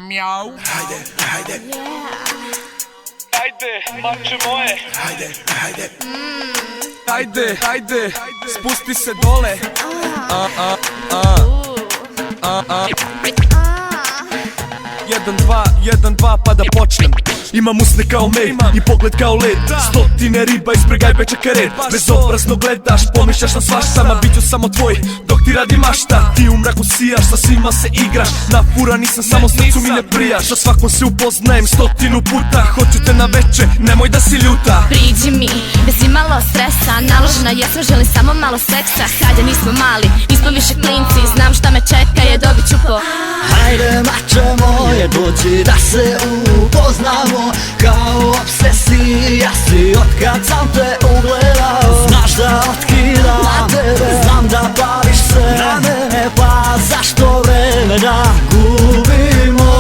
Mjau. Hajde, hajde. Ajde, mače moje. Hajde, hajde. Ajde, ajde, spusti se dole. Jedan, dva, pa da počnem. Imam usne kao med i pogled kao led. Stotine riba ispred gajbe čeka red. Bezobrazno gledaš, pomišljaš na svašta. Ma bit ću samo tvoj, dok ti radi mašta. Ti u mraku sijaš, sa svima se igraš. Na fura nisam, samo srcu mi ne prijaš. Sa svakom se upoznajem 100 puta. Hoću te na veče, nemoj da si ljuta. Priđi mi, bez imalo stresa. Naložena jesam, želim samo malo seksa. Hajde, nismo mali, nismo više klinci. Znam šta me čeka, je dobit ću po. Hajde mače moje, dođi da se upoznamo. Kao obsesija si otkad sam te ugledao. Znaš da otkidam na tebe, znam da pališ se na mene. Pa zašto vreme da gubimo?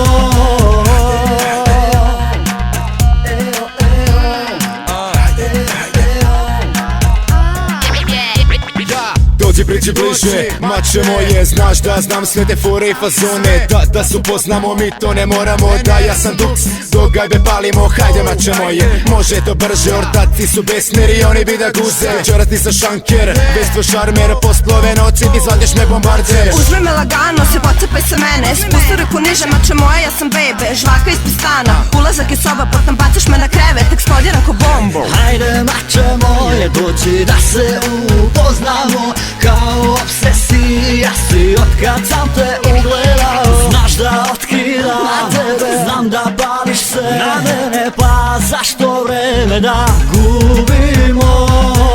Dođi priđi bliže, mače moje, znaš da znam sve te fore i fazone. Da se upoznamo, mi to ne moramo, da ja sam duks, dok gajbe palimo. Hajde mače moje, može to brže, ortaci su besmeri, oni bi da guze. Večeras ti sa šanker, vestvo šarmer, postlove noći ti zvadiš me bombarder. Uzmi me lagano, se pocepaj sa mene, spusti ruku niže, mače moje, ja sam bebe. Žvaka ispred stana, ulazak je soba, potom bacaš me na krevet, eksplodiram ko bombu. Hajde mače moje, dođi da se upoznamo. Kao obsesija si otkad sam te ugledao. Znaš da otkidam na tebe, znam da pališ se na mene. Pa zašto vreme da gubimo?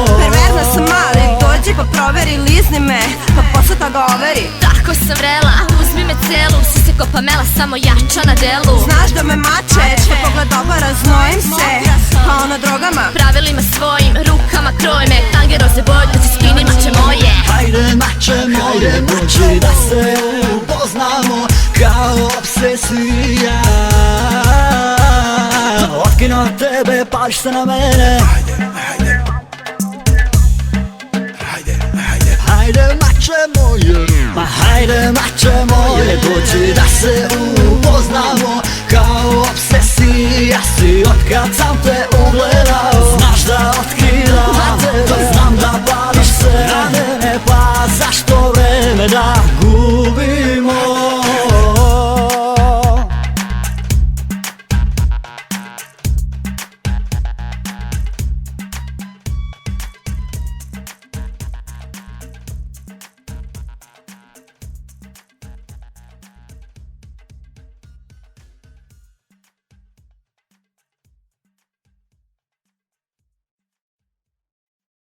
Perverzna sam mali, dođi pa proveri, lizni me, pa posle toga overi. Tako sam vrela, uzmi me celu. Si se ko Pamela, samo jača na delu. Znaš da me mače, pa pogled dobar, raznojim se, pa ono drogama. Pravilima svojim, rukama kroj me. Tange roze boje, da si skini mače moje. Hajde mače moje, dođi da se upoznamo. Kao obsesija otkinu od tebe, pališ se na mene. Hajde, hajde. Hajde, hajde. Hajde mače moje, ma hajde mače moje, dođi da se